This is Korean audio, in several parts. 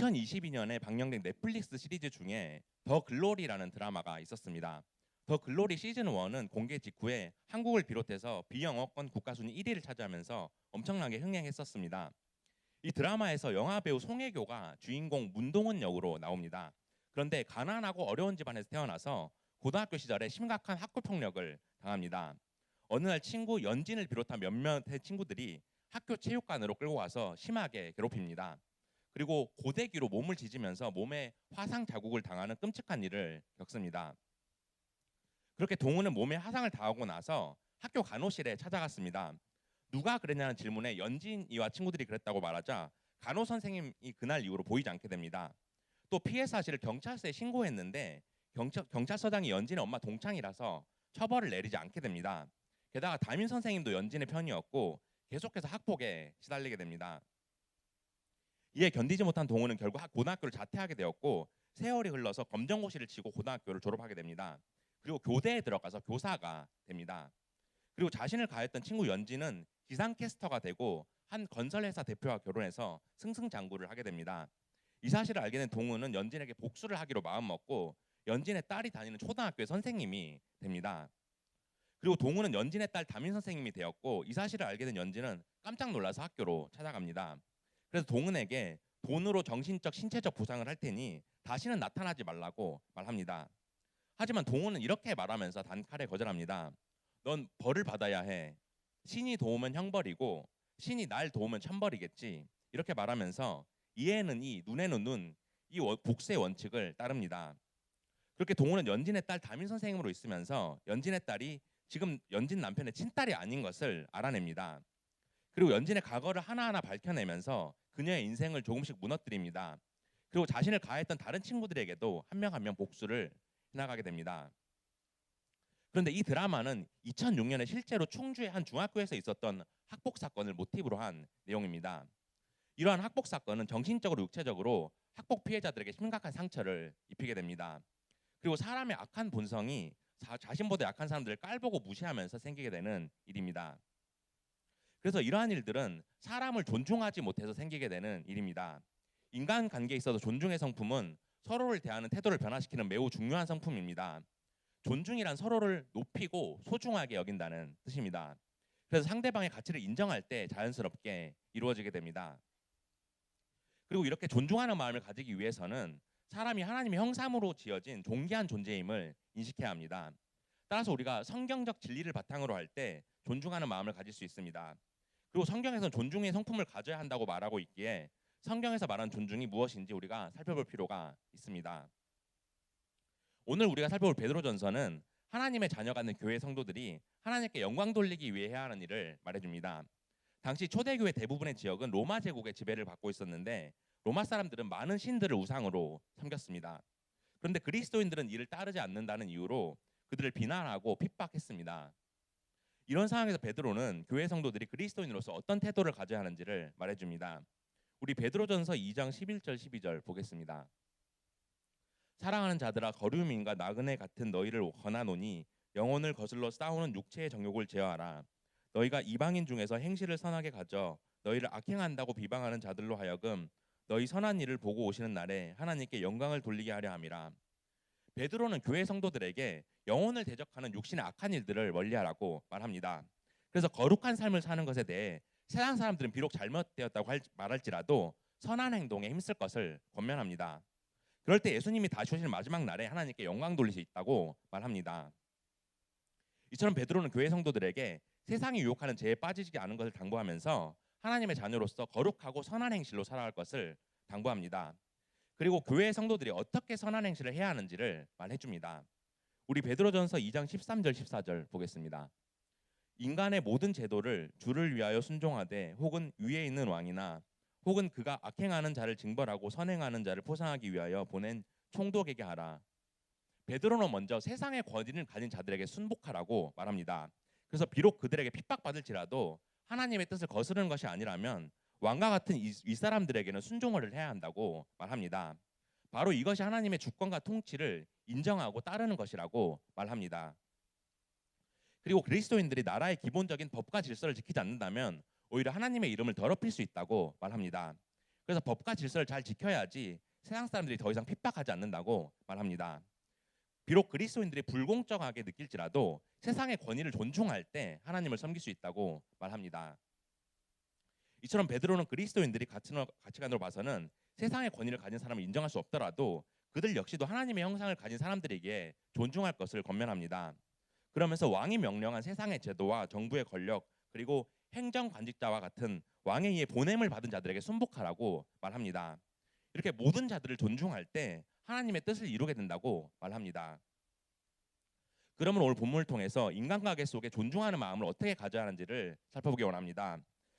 2022년에 방영된 넷플릭스 시리즈 중에 더 글로리라는 드라마가 있었습니다. 더 글로리 시즌 1은 공개 직후에 한국을 비롯해서 비영어권 국가 순위 1위를 차지하면서 엄청나게 흥행했었습니다. 이 드라마에서 영화 배우 송혜교가 주인공 문동은 역으로 나옵니다. 그런데 가난하고 어려운 집안에서 태어나서 고등학교 시절에 심각한 학교 폭력을 당합니다. 어느 날 친구 연진을 비롯한 몇몇의 친구들이 학교 체육관으로 끌고 와서 심하게 괴롭힙니다. 그리고 고데기로 몸을 지지면서 몸에 화상 자국을 당하는 끔찍한 일을 겪습니다. 그렇게 동우는 몸에 화상을 당하고 나서 학교 간호실에 찾아갔습니다. 누가 그랬냐는 질문에 연진이와 친구들이 그랬다고 말하자 간호 선생님이 그날 이후로 보이지 않게 됩니다. 또 피해 사실을 경찰서에 신고했는데 경찰서장이 연진의 엄마 동창이라서 처벌을 내리지 않게 됩니다. 게다가 담임 선생님도 연진의 편이었고 계속해서 학폭에 시달리게 됩니다. 이에 견디지 못한 동우는 결국 고등학교를 자퇴하게 되었고 세월이 흘러서 검정고시를 치고 고등학교를 졸업하게 됩니다. 그리고 교대에 들어가서 교사가 됩니다. 그리고 자신을 가했던 친구 연진은 기상캐스터가 되고 한 건설회사 대표와 결혼해서 승승장구를 하게 됩니다. 이 사실을 알게 된 동우는 연진에게 복수를 하기로 마음먹고 연진의 딸이 다니는 초등학교의 선생님이 됩니다. 그리고 동우는 연진의 딸 담임 선생님이 되었고 이 사실을 알게 된 연진은 깜짝 놀라서 학교로 찾아갑니다. 그래서 동은에게 돈으로 정신적, 신체적 보상을 할 테니 다시는 나타나지 말라고 말합니다. 하지만 동우는 이렇게 말하면서 단칼에 거절합니다. 넌 벌을 받아야 해. 신이 도우면 형벌이고 신이 날 도우면 천벌이겠지. 이렇게 말하면서 이에는 이, 눈에는 눈, 이 복수의 원칙을 따릅니다. 그렇게 동우는 연진의 딸 담임 선생님으로 있으면서 연진의 딸이 지금 연진 남편의 친딸이 아닌 것을 알아냅니다. 그리고 연진의 과거를 하나하나 밝혀내면서 그녀의 인생을 조금씩 무너뜨립니다. 그리고 자신을 가했던 다른 친구들에게도 한 명 한 명 복수를 해나가게 됩니다. 그런데 이 드라마는 2006년에 실제로 충주의 한 중학교에서 있었던 학폭 사건을 모티브로 한 내용입니다. 이러한 학폭 사건은 정신적으로 육체적으로 학폭 피해자들에게 심각한 상처를 입히게 됩니다. 그리고 사람의 악한 본성이 자신보다 약한 사람들을 깔보고 무시하면서 생기게 되는 일입니다. 그래서 이러한 일들은 사람을 존중하지 못해서 생기게 되는 일입니다. 인간관계에 있어서 존중의 성품은 서로를 대하는 태도를 변화시키는 매우 중요한 성품입니다. 존중이란 서로를 높이고 소중하게 여긴다는 뜻입니다. 그래서 상대방의 가치를 인정할 때 자연스럽게 이루어지게 됩니다. 그리고 이렇게 존중하는 마음을 가지기 위해서는 사람이 하나님의 형상으로 지어진 존귀한 존재임을 인식해야 합니다. 따라서 우리가 성경적 진리를 바탕으로 할 때 존중하는 마음을 가질 수 있습니다. 그리고 성경에서는 존중의 성품을 가져야 한다고 말하고 있기에 성경에서 말하는 존중이 무엇인지 우리가 살펴볼 필요가 있습니다. 오늘 우리가 살펴볼 베드로전서는 하나님의 자녀가 된 교회 성도들이 하나님께 영광 돌리기 위해 해야 하는 일을 말해줍니다. 당시 초대교회 대부분의 지역은 로마 제국의 지배를 받고 있었는데 로마 사람들은 많은 신들을 우상으로 섬겼습니다. 그런데 그리스도인들은 이를 따르지 않는다는 이유로 그들을 비난하고 핍박했습니다. 이런 상황에서 베드로는 교회 성도들이 그리스도인으로서 어떤 태도를 가져야 하는지를 말해줍니다. 우리 베드로전서 2장 11절 12절 보겠습니다. 사랑하는 자들아 거류민과 나그네 같은 너희를 권하노니 영혼을 거슬러 싸우는 육체의 정욕을 제어하라. 너희가 이방인 중에서 행실을 선하게 가져 너희를 악행한다고 비방하는 자들로 하여금 너희 선한 일을 보고 오시는 날에 하나님께 영광을 돌리게 하려 함이라. 베드로는 교회 성도들에게 영혼을 대적하는 육신의 악한 일들을 멀리하라고 말합니다. 그래서 거룩한 삶을 사는 것에 대해 세상 사람들은 비록 잘못되었다고 말할지라도 선한 행동에 힘쓸 것을 권면합니다. 그럴 때 예수님이 다시 오실 마지막 날에 하나님께 영광 돌릴 수 있다고 말합니다. 이처럼 베드로는 교회 성도들에게 세상이 유혹하는 죄에 빠지지 않은 것을 당부하면서 하나님의 자녀로서 거룩하고 선한 행실로 살아갈 것을 당부합니다. 그리고 교회 성도들이 어떻게 선한 행실을 해야 하는지를 말해줍니다. 우리 베드로전서 2장 13절 14절 보겠습니다. 인간의 모든 제도를 주를 위하여 순종하되 혹은 위에 있는 왕이나 혹은 그가 악행하는 자를 징벌하고 선행하는 자를 포상하기 위하여 보낸 총독에게 하라. 베드로는 먼저 세상의 권위를 가진 자들에게 순복하라고 말합니다. 그래서 비록 그들에게 핍박받을지라도 하나님의 뜻을 거스르는 것이 아니라면 왕과 같은 이 사람들에게는 순종을 해야 한다고 말합니다. 바로 이것이 하나님의 주권과 통치를 인정하고 따르는 것이라고 말합니다. 그리고 그리스도인들이 나라의 기본적인 법과 질서를 지키지 않는다면 오히려 하나님의 이름을 더럽힐 수 있다고 말합니다. 그래서 법과 질서를 잘 지켜야지 세상 사람들이 더 이상 핍박하지 않는다고 말합니다. 비록 그리스도인들이 불공정하게 느낄지라도 세상의 권위를 존중할 때 하나님을 섬길 수 있다고 말합니다. 이처럼 베드로는 그리스도인들이 가치관으로 봐서는 세상의 권위를 가진 사람을 인정할 수 없더라도 그들 역시도 하나님의 형상을 가진 사람들에게 존중할 것을 권면합니다. 그러면서 왕이 명령한 세상의 제도와 정부의 권력 그리고 행정관직자와 같은 왕에 의해 보냄을 받은 자들에게 순복하라고 말합니다. 이렇게 모든 자들을 존중할 때 하나님의 뜻을 이루게 된다고 말합니다. 그러면 오늘 본문을 통해서 인간관계 속에 존중하는 마음을 어떻게 가져야 하는지를 살펴보기 원합니다.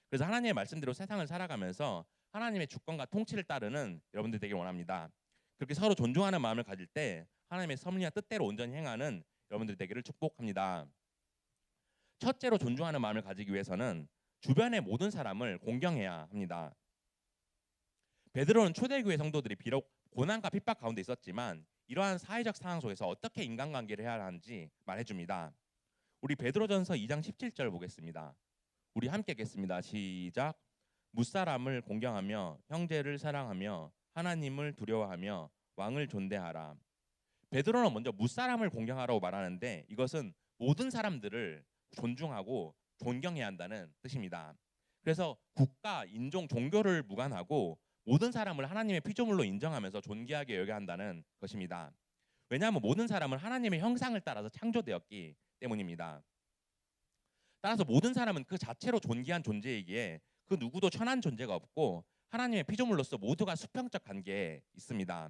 그래서 하나님의 말씀대로 세상을 살아가면서 하나님의 주권과 통치를 따르는 여러분들 되길 원합니다. 그렇게 서로 존중하는 마음을 가질 때 하나님의 섭리와 뜻대로 온전히 행하는 여러분들 되기를 축복합니다. 첫째로 존중하는 마음을 가지기 위해서는 주변의 모든 사람을 공경해야 합니다. 베드로는 초대교회 성도들이 비록 고난과 핍박 가운데 있었지만 이러한 사회적 상황 속에서 어떻게 인간관계를 해야 하는지 말해줍니다. 우리 베드로전서 2장 17절 보겠습니다. 우리 함께 읽겠습니다. 시작. 무사람을 공경하며 형제를 사랑하며 하나님을 두려워하며 왕을 존대하라. 베드로는 먼저 무사람을 공경하라고 말하는데 이것은 모든 사람들을 존중하고 존경해야 한다는 뜻입니다. 그래서 국가, 인종, 종교를 무관하고 모든 사람을 하나님의 피조물로 인정하면서 존귀하게 여겨야 한다는 것입니다. 왜냐하면 모든 사람은 하나님의 형상을 따라서 창조되었기 때문입니다. 따라서 모든 사람은 그 자체로 존귀한 존재이기에 그 누구도 천한 존재가 없고 하나님의 피조물로서 모두가 수평적 관계에 있습니다.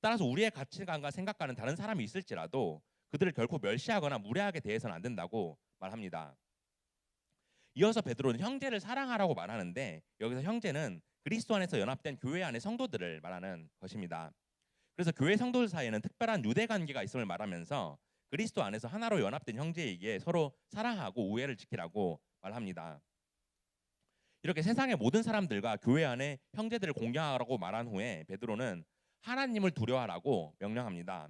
따라서 우리의 가치관과 생각과는 다른 사람이 있을지라도 그들을 결코 멸시하거나 무례하게 대해서는 안 된다고 말합니다. 이어서 베드로는 형제를 사랑하라고 말하는데 여기서 형제는 그리스도 안에서 연합된 교회 안의 성도들을 말하는 것입니다. 그래서 교회 성도들 사이에는 특별한 유대 관계가 있음을 말하면서 그리스도 안에서 하나로 연합된 형제에게 서로 사랑하고 우애를 지키라고 말합니다. 이렇게 세상의 모든 사람들과 교회 안에 형제들을 공경하라고 말한 후에 베드로는 하나님을 두려워하라고 명령합니다.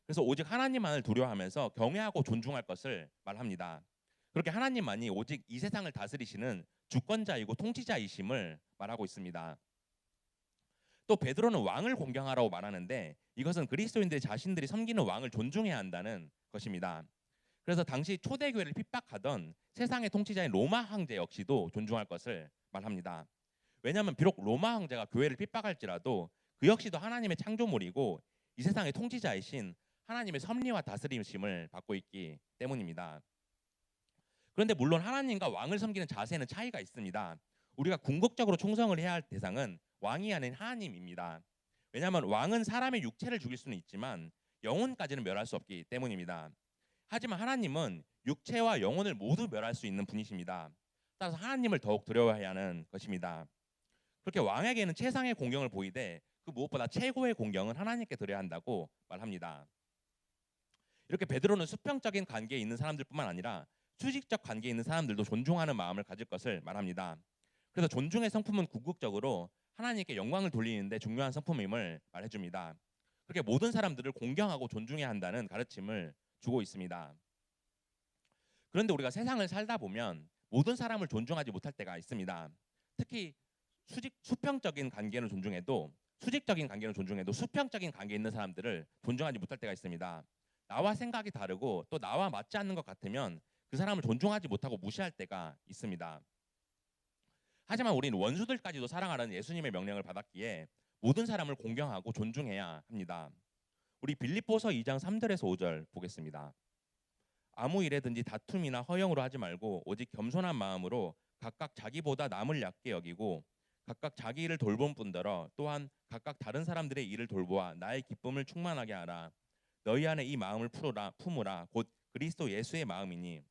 그래서 오직 하나님만을 두려워하면서 경외하고 존중할 것을 말합니다. 그렇게 하나님만이 오직 이 세상을 다스리시는 주권자이고 통치자이심을 말하고 있습니다. 또 베드로는 왕을 공경하라고 말하는데 이것은 그리스도인들 자신들이 섬기는 왕을 존중해야 한다는 것입니다. 그래서 당시 초대교회를 핍박하던 세상의 통치자인 로마 황제 역시도 존중할 것을 말합니다. 왜냐하면 비록 로마 황제가 교회를 핍박할지라도 그 역시도 하나님의 창조물이고 이 세상의 통치자이신 하나님의 섭리와 다스림심을 받고 있기 때문입니다. 그런데 물론 하나님과 왕을 섬기는 자세는 차이가 있습니다. 우리가 궁극적으로 충성을 해야 할 대상은 왕이 아닌 하나님입니다. 왜냐하면 왕은 사람의 육체를 죽일 수는 있지만 영혼까지는 멸할 수 없기 때문입니다. 하지만 하나님은 육체와 영혼을 모두 멸할 수 있는 분이십니다. 따라서 하나님을 더욱 두려워해야 하는 것입니다. 그렇게 왕에게는 최상의 공경을 보이되 그 무엇보다 최고의 공경은 하나님께 드려야 한다고 말합니다. 이렇게 베드로는 수평적인 관계에 있는 사람들뿐만 아니라 수직적 관계에 있는 사람들도 존중하는 마음을 가질 것을 말합니다. 그래서 존중의 성품은 궁극적으로 하나님께 영광을 돌리는데 중요한 성품임을 말해줍니다. 그렇게 모든 사람들을 공경하고 존중해야 한다는 가르침을 주고 있습니다. 그런데 우리가 세상을 살다 보면 모든 사람을 존중하지 못할 때가 있습니다. 특히 수평적인 관계는 존중해도 수직적인 관계는 존중해도 수평적인 관계에 있는 사람들을 존중하지 못할 때가 있습니다. 나와 생각이 다르고 또 나와 맞지 않는 것 같으면 그 사람을 존중하지 못하고 무시할 때가 있습니다. 하지만 우리는 원수들까지도 사랑하라는 예수님의 명령을 받았기에 모든 사람을 공경하고 존중해야 합니다. 우리 빌립보서 2장 3절에서 5절 보겠습니다. 아무 일에든지 다툼이나 허영으로 하지 말고 오직 겸손한 마음으로 각각 자기보다 남을 얕게 여기고 각각 자기 일을 돌본 뿐더러 또한 각각 다른 사람들의 일을 돌보아 나의 기쁨을 충만하게 하라. 너희 안에 이 마음을 품으라 곧 그리스도 예수의 마음이니.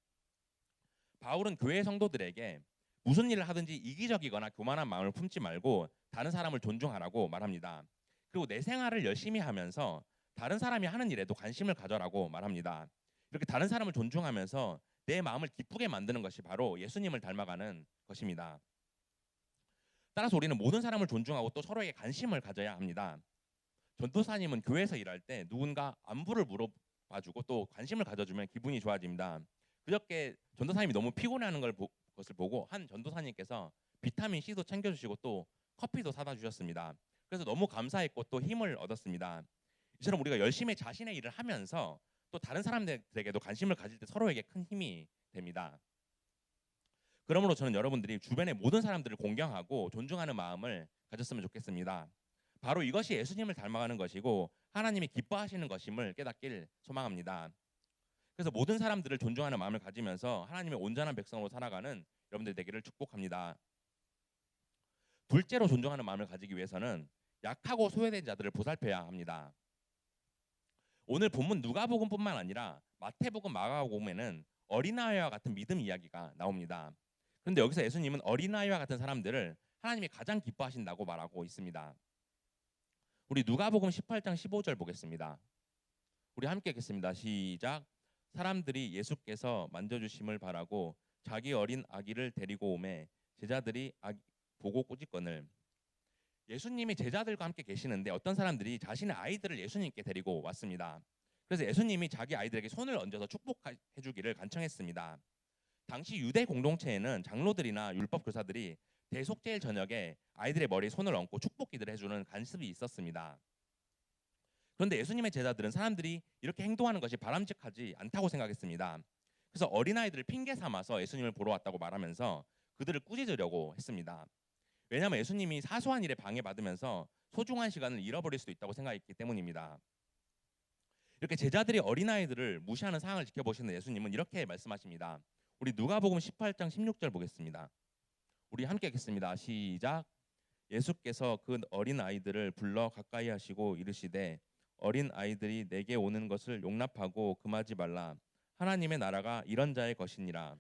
바울은 교회 성도들에게 무슨 일을 하든지 이기적이거나 교만한 마음을 품지 말고 다른 사람을 존중하라고 말합니다. 그리고 내 생활을 열심히 하면서 다른 사람이 하는 일에도 관심을 가져라고 말합니다. 이렇게 다른 사람을 존중하면서 내 마음을 기쁘게 만드는 것이 바로 예수님을 닮아가는 것입니다. 따라서 우리는 모든 사람을 존중하고 또 서로에게 관심을 가져야 합니다. 전도사님은 교회에서 일할 때 누군가 안부를 물어봐주고 또 관심을 가져주면 기분이 좋아집니다. 그저께 전도사님이 너무 피곤해하는 것을 보고 한 전도사님께서 비타민 C도 챙겨주시고 또 커피도 사다 주셨습니다. 그래서 너무 감사했고 또 힘을 얻었습니다. 이처럼 우리가 열심히 자신의 일을 하면서 또 다른 사람들에게도 관심을 가질 때 서로에게 큰 힘이 됩니다. 그러므로 저는 여러분들이 주변의 모든 사람들을 공경하고 존중하는 마음을 가졌으면 좋겠습니다. 바로 이것이 예수님을 닮아가는 것이고 하나님이 기뻐하시는 것임을 깨닫길 소망합니다. 그래서 모든 사람들을 존중하는 마음을 가지면서 하나님의 온전한 백성으로 살아가는 여러분들 되기를 축복합니다. 둘째로 존중하는 마음을 가지기 위해서는 약하고 소외된 자들을 보살펴야 합니다. 오늘 본문 누가복음뿐만 아니라 마태복음, 마가복음에는 어린아이와 같은 믿음 이야기가 나옵니다. 그런데 여기서 예수님은 어린아이와 같은 사람들을 하나님이 가장 기뻐하신다고 말하고 있습니다. 우리 누가복음 18장 15절 보겠습니다. 우리 함께 읽겠습니다. 시작. 사람들이 예수께서 만져주심을 바라고 자기 어린 아기를 데리고 오매 제자들이 보고 꼬집거늘. 예수님이 제자들과 함께 계시는데 어떤 사람들이 자신의 아이들을 예수님께 데리고 왔습니다. 그래서 예수님이 자기 아이들에게 손을 얹어서 축복해 주기를 간청했습니다. 당시 유대 공동체에는 장로들이나 율법 교사들이 대속제일 저녁에 아이들의 머리에 손을 얹고 축복 기도를 해주는 관습이 있었습니다. 그런데 예수님의 제자들은 사람들이 이렇게 행동하는 것이 바람직하지 않다고 생각했습니다. 그래서 어린아이들을 핑계 삼아서 예수님을 보러 왔다고 말하면서 그들을 꾸짖으려고 했습니다. 왜냐하면 예수님이 사소한 일에 방해받으면서 소중한 시간을 잃어버릴 수도 있다고 생각했기 때문입니다. 이렇게 제자들이 어린아이들을 무시하는 상황을 지켜보시는 예수님은 이렇게 말씀하십니다. 우리 누가복음 18장 16절 보겠습니다. 우리 함께 읽겠습니다. 시작. 예수께서 그 어린아이들을 불러 가까이 하시고 이르시되 어린아이들이 내게 오는 것을 용납하고 금하지 말라. 하나님의 나라가 이런 자의 것이니라.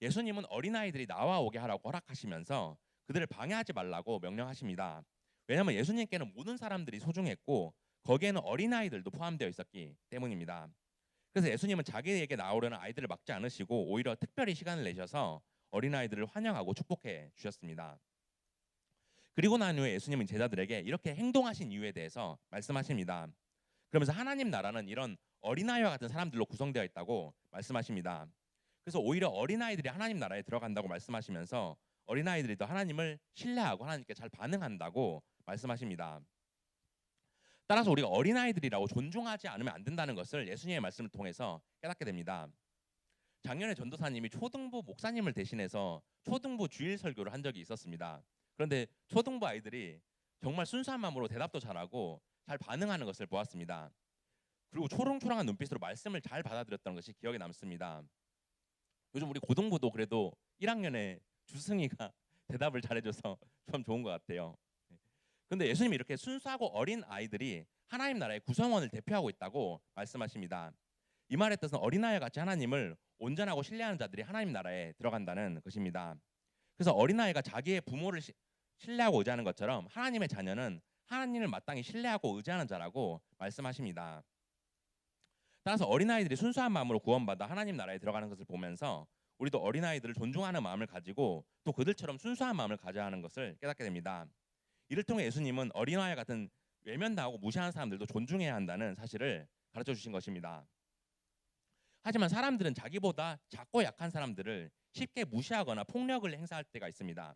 예수님은 어린아이들이 나와 오게 하라고 허락하시면서 그들을 방해하지 말라고 명령하십니다. 왜냐하면 예수님께는 모든 사람들이 소중했고 거기에는 어린아이들도 포함되어 있었기 때문입니다. 그래서 예수님은 자기에게 나오려는 아이들을 막지 않으시고 오히려 특별히 시간을 내셔서 어린아이들을 환영하고 축복해 주셨습니다. 그리고 난 후에 예수님은 제자들에게 이렇게 행동하신 이유에 대해서 말씀하십니다. 그러면서 하나님 나라는 이런 어린아이와 같은 사람들로 구성되어 있다고 말씀하십니다. 그래서 오히려 어린아이들이 하나님 나라에 들어간다고 말씀하시면서 어린아이들이 더 하나님을 신뢰하고 하나님께 잘 반응한다고 말씀하십니다. 따라서 우리가 어린아이들이라고 존중하지 않으면 안 된다는 것을 예수님의 말씀을 통해서 깨닫게 됩니다. 작년에 전도사님이 초등부 목사님을 대신해서 초등부 주일 설교를 한 적이 있었습니다. 그런데 초등부 아이들이 정말 순수한 마음으로 대답도 잘하고 잘 반응하는 것을 보았습니다. 그리고 초롱초롱한 눈빛으로 말씀을 잘 받아들였던 것이 기억에 남습니다. 요즘 우리 고등부도 그래도 1학년에 주승이가 대답을 잘해줘서 참 좋은 것 같아요. 그런데 예수님이 이렇게 순수하고 어린 아이들이 하나님 나라의 구성원을 대표하고 있다고 말씀하십니다. 이 말의 뜻은 어린아이와 같이 하나님을 온전하고 신뢰하는 자들이 하나님 나라에 들어간다는 것입니다. 그래서 어린아이가 자기의 부모를 신뢰하고 의지하는 것처럼 하나님의 자녀는 하나님을 마땅히 신뢰하고 의지하는 자라고 말씀하십니다. 따라서 어린아이들이 순수한 마음으로 구원받아 하나님 나라에 들어가는 것을 보면서 우리도 어린아이들을 존중하는 마음을 가지고 또 그들처럼 순수한 마음을 가져야 하는 것을 깨닫게 됩니다. 이를 통해 예수님은 어린아이 같은 외면당하고 무시하는 사람들도 존중해야 한다는 사실을 가르쳐 주신 것입니다. 하지만 사람들은 자기보다 작고 약한 사람들을 쉽게 무시하거나 폭력을 행사할 때가 있습니다.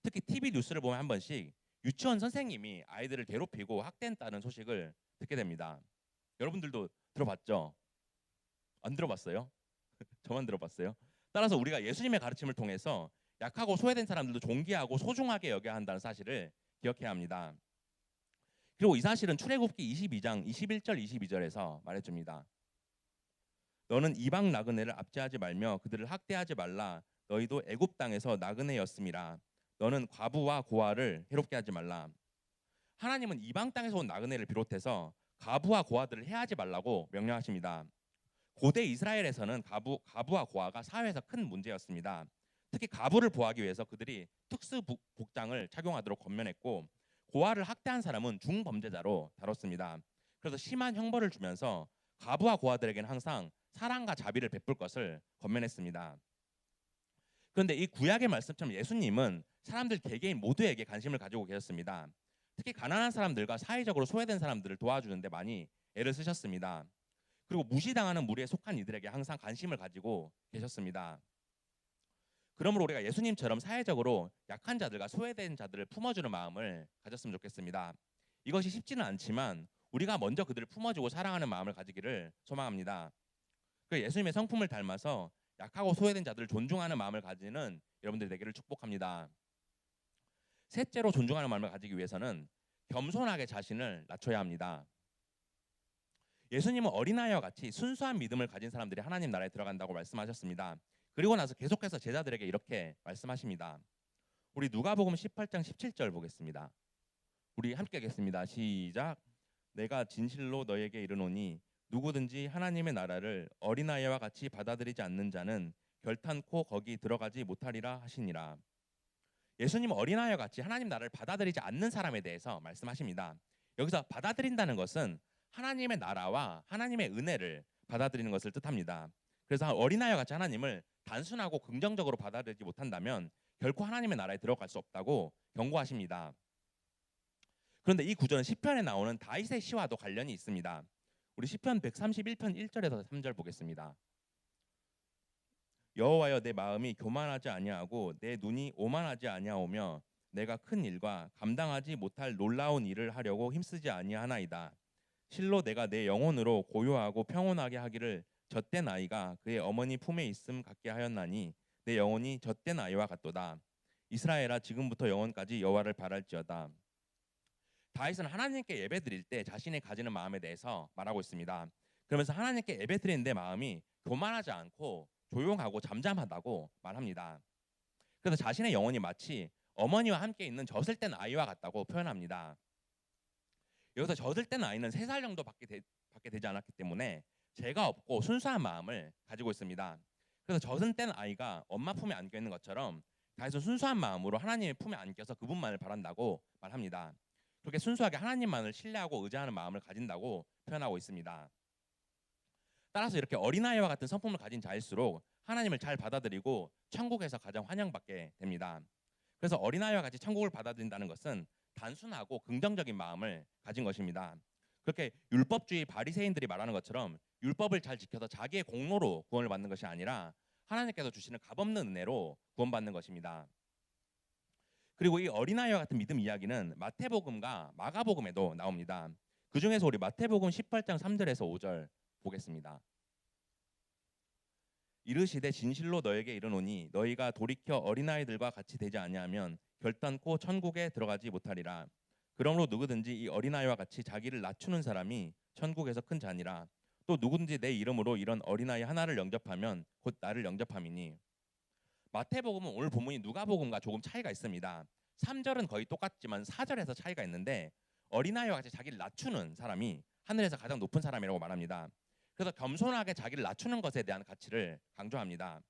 특히 TV 뉴스를 보면 한 번씩 유치원 선생님이 아이들을 괴롭히고 학대했다는 소식을 듣게 됩니다. 여러분들도 들어봤죠? 안 들어봤어요? 저만 들어봤어요? 따라서 우리가 예수님의 가르침을 통해서 약하고 소외된 사람들도 존귀하고 소중하게 여겨야 한다는 사실을 기억해야 합니다. 그리고 이 사실은 출애굽기 22장 21절 22절에서 말해줍니다. 너는 이방 나그네를 압제하지 말며 그들을 학대하지 말라. 너희도 애굽 땅에서 나그네였음이라. 너는 과부와 고아를 해롭게 하지 말라. 하나님은 이방 땅에서 온 나그네를 비롯해서 과부와 고아들을 해하지 말라고 명령하십니다. 고대 이스라엘에서는 과부와 고아가 사회에서 큰 문제였습니다. 특히 과부를 보호하기 위해서 그들이 특수 복장을 착용하도록 권면했고 고아를 학대한 사람은 중범죄자로 다뤘습니다. 그래서 심한 형벌을 주면서 과부와 고아들에게는 항상 사랑과 자비를 베풀 것을 권면했습니다. 그런데 이 구약의 말씀처럼 예수님은 사람들 개개인 모두에게 관심을 가지고 계셨습니다. 특히 가난한 사람들과 사회적으로 소외된 사람들을 도와주는 데 많이 애를 쓰셨습니다. 그리고 무시당하는 무리에 속한 이들에게 항상 관심을 가지고 계셨습니다. 그러므로 우리가 예수님처럼 사회적으로 약한 자들과 소외된 자들을 품어주는 마음을 가졌으면 좋겠습니다. 이것이 쉽지는 않지만 우리가 먼저 그들을 품어주고 사랑하는 마음을 가지기를 소망합니다. 그 예수님의 성품을 닮아서 약하고 소외된 자들을 존중하는 마음을 가지는 여러분들 되기를 축복합니다. 셋째로 존중하는 마음을 가지기 위해서는 겸손하게 자신을 낮춰야 합니다. 예수님은 어린아이와 같이 순수한 믿음을 가진 사람들이 하나님 나라에 들어간다고 말씀하셨습니다. 그리고 나서 계속해서 제자들에게 이렇게 말씀하십니다. 우리 누가복음 18장 17절 보겠습니다. 우리 함께 하겠습니다. 시작. 내가 진실로 너에게 이르노니 누구든지 하나님의 나라를 어린아이와 같이 받아들이지 않는 자는 결탄코 거기 들어가지 못하리라 하시니라. 예수님은 어린아이와 같이 하나님 나라를 받아들이지 않는 사람에 대해서 말씀하십니다. 여기서 받아들인다는 것은 하나님의 나라와 하나님의 은혜를 받아들이는 것을 뜻합니다. 그래서 어린아이와 같이 하나님을 단순하고 긍정적으로 받아들이지 못한다면 결코 하나님의 나라에 들어갈 수 없다고 경고하십니다. 그런데 이 구절은 시편에 나오는 다윗의 시와도 관련이 있습니다. 우리 시편 131편 1절에서 3절 보겠습니다. 여호와여, 내 마음이 교만하지 아니하고 내 눈이 오만하지 아니하오며 내가 큰 일과 감당하지 못할 놀라운 일을 하려고 힘쓰지 아니하나이다. 실로 내가 내 영혼으로 고요하고 평온하게 하기를 젖된 아이가 그의 어머니 품에 있음 같게 하였나니 내 영혼이 젖된 아이와 같도다. 이스라엘아, 지금부터 영원까지 여호와를 바랄지어다. 다윗은 하나님께 예배드릴 때 자신이 가지는 마음에 대해서 말하고 있습니다. 그러면서 하나님께 예배드리는 내 마음이 교만하지 않고 조용하고 잠잠하다고 말합니다. 그래서 자신의 영혼이 마치 어머니와 함께 있는 젖을 뗀 아이와 같다고 표현합니다. 여기서 젖을 뗀 아이는 3살 정도밖에 되지 않았기 때문에 죄가 없고 순수한 마음을 가지고 있습니다. 그래서 젖은 뗀 아이가 엄마 품에 안겨 있는 것처럼 다윗은 순수한 마음으로 하나님의 품에 안겨서 그분만을 바란다고 말합니다. 그렇게 순수하게 하나님만을 신뢰하고 의지하는 마음을 가진다고 표현하고 있습니다. 따라서 이렇게 어린아이와 같은 성품을 가진 자일수록 하나님을 잘 받아들이고 천국에서 가장 환영받게 됩니다. 그래서 어린아이와 같이 천국을 받아들인다는 것은 단순하고 긍정적인 마음을 가진 것입니다. 그렇게 율법주의 바리새인들이 말하는 것처럼 율법을 잘 지켜서 자기의 공로로 구원을 받는 것이 아니라 하나님께서 주시는 값없는 은혜로 구원받는 것입니다. 그리고 이 어린아이와 같은 믿음 이야기는 마태복음과 마가복음에도 나옵니다. 그 중에서 우리 마태복음 18장 3절에서 5절 보겠습니다. 이르시되 진실로 너에게 이르노니 너희가 돌이켜 어린아이들과 같이 되지 아니하면 결단코 천국에 들어가지 못하리라. 그러므로 누구든지 이 어린아이와 같이 자기를 낮추는 사람이 천국에서 큰 자니라. 또 누구든지 내 이름으로 이런 어린아이 하나를 영접하면 곧 나를 영접함이니. 마태복음은 오늘 본문이 누가복음과 조금 차이가 있습니다. 3절은 거의 똑같지만 4절에서 차이가 있는데 어린아이와 같이 자기를 낮추는 사람이 하늘에서 가장 높은 사람이라고 말합니다. 그래서 겸손하게 자기를 낮추는 것에 대한 가치를 강조합니다.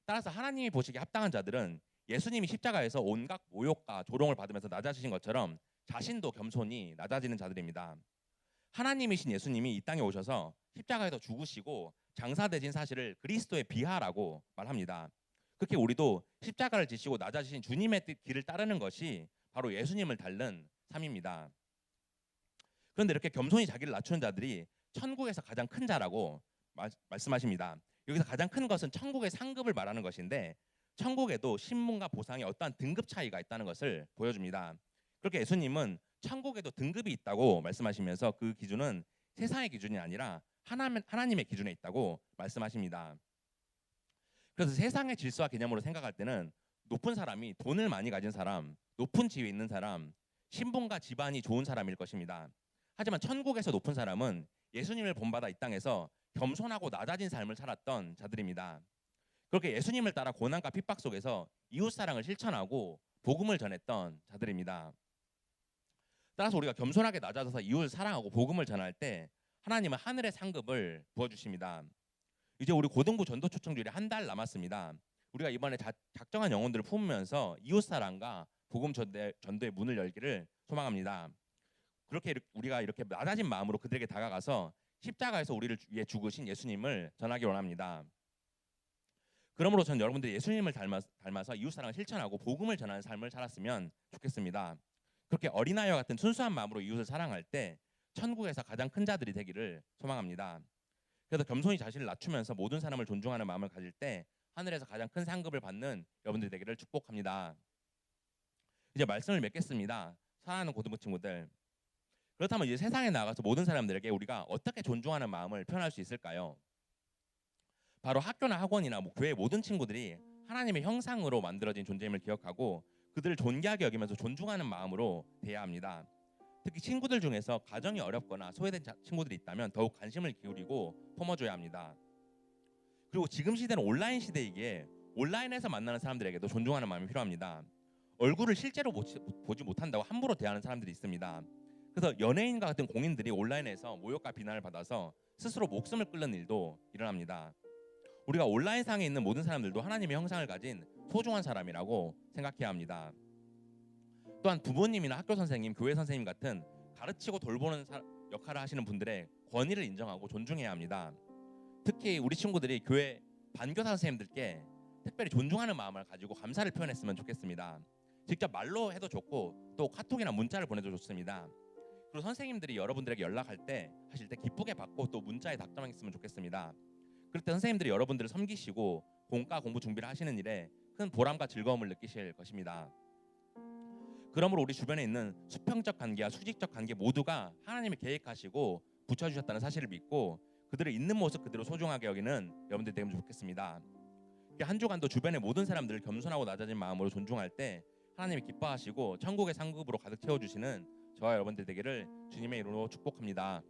따라서 하나님이 보시기에 합당한 자들은 예수님이 십자가에서 온갖 모욕과 조롱을 받으면서 낮아지신 것처럼 자신도 겸손히 낮아지는 자들입니다. 하나님이신 예수님이 이 땅에 오셔서 십자가에서 죽으시고 장사되신 사실을 그리스도의 비하라고 말합니다. 그렇게 우리도 십자가를 지시고 낮아지신 주님의 길을 따르는 것이 바로 예수님을 닮는 삶입니다. 그런데 이렇게 겸손히 자기를 낮추는 자들이 천국에서 가장 큰 자라고 말씀하십니다. 여기서 가장 큰 것은 천국의 상급을 말하는 것인데 천국에도 신분과 보상에 어떠한 등급 차이가 있다는 것을 보여줍니다. 그렇게 예수님은 천국에도 등급이 있다고 말씀하시면서 그 기준은 세상의 기준이 아니라 하나님의 기준에 있다고 말씀하십니다. 그래서 세상의 질서와 개념으로 생각할 때는 높은 사람이 돈을 많이 가진 사람, 높은 지위에 있는 사람, 신분과 집안이 좋은 사람일 것입니다. 하지만 천국에서 높은 사람은 예수님을 본받아 이 땅에서 겸손하고 낮아진 삶을 살았던 자들입니다. 그렇게 예수님을 따라 고난과 핍박 속에서 이웃사랑을 실천하고 복음을 전했던 자들입니다. 따라서 우리가 겸손하게 낮아져서 이웃을 사랑하고 복음을 전할 때 하나님은 하늘의 상급을 부어주십니다. 이제 우리 고등부 전도 초청주일이 한 달 남았습니다. 우리가 이번에 작정한 영혼들을 품으면서 이웃사랑과 복음 전도의 문을 열기를 소망합니다. 그렇게 우리가 이렇게 낮아진 마음으로 그들에게 다가가서 십자가에서 우리를 위해 죽으신 예수님을 전하기 원합니다. 그러므로 전 여러분들이 예수님을 닮아서 이웃사랑을 실천하고 복음을 전하는 삶을 살았으면 좋겠습니다. 그렇게 어린아이와 같은 순수한 마음으로 이웃을 사랑할 때 천국에서 가장 큰 자들이 되기를 소망합니다. 그래서 겸손히 자신을 낮추면서 모든 사람을 존중하는 마음을 가질 때 하늘에서 가장 큰 상급을 받는 여러분들 되기를 축복합니다. 이제 말씀을 맺겠습니다. 사랑하는 고등부 친구들, 그렇다면 이제 세상에 나가서 모든 사람들에게 우리가 어떻게 존중하는 마음을 표현할 수 있을까요? 바로 학교나 학원이나 교회 모든 친구들이 하나님의 형상으로 만들어진 존재임을 기억하고 그들을 존귀하게 여기면서 존중하는 마음으로 대해야 합니다. 특히 친구들 중에서 가정이 어렵거나 소외된 친구들이 있다면 더욱 관심을 기울이고 품어줘야 합니다. 그리고 지금 시대는 온라인 시대이기에 온라인에서 만나는 사람들에게도 존중하는 마음이 필요합니다. 얼굴을 실제로 보지 못한다고 함부로 대하는 사람들이 있습니다. 그래서 연예인과 같은 공인들이 온라인에서 모욕과 비난을 받아서 스스로 목숨을 끊는 일도 일어납니다. 우리가 온라인상에 있는 모든 사람들도 하나님의 형상을 가진 소중한 사람이라고 생각해야 합니다. 또한 부모님이나 학교 선생님, 교회 선생님 같은 가르치고 돌보는 역할을 하시는 분들의 권위를 인정하고 존중해야 합니다. 특히 우리 친구들이 교회 반교사 선생님들께 특별히 존중하는 마음을 가지고 감사를 표현했으면 좋겠습니다. 직접 말로 해도 좋고 또 카톡이나 문자를 보내도 좋습니다. 그리고 선생님들이 여러분들에게 연락할 때 하실 때 기쁘게 받고 또 문자에 답장했으면 좋겠습니다. 그럴 때 선생님들이 여러분들을 섬기시고 공과 공부 준비를 하시는 일에 큰 보람과 즐거움을 느끼실 것입니다. 그러므로 우리 주변에 있는 수평적 관계와 수직적 관계 모두가 하나님이 계획하시고 붙여주셨다는 사실을 믿고 그들을 있는 모습 그대로 소중하게 여기는 여러분들이 되면 좋겠습니다. 한 주간도 주변의 모든 사람들을 겸손하고 낮아진 마음으로 존중할 때 하나님이 기뻐하시고 천국의 상급으로 가득 채워주시는 저와 여러분들 되기를 주님의 이름으로 축복합니다.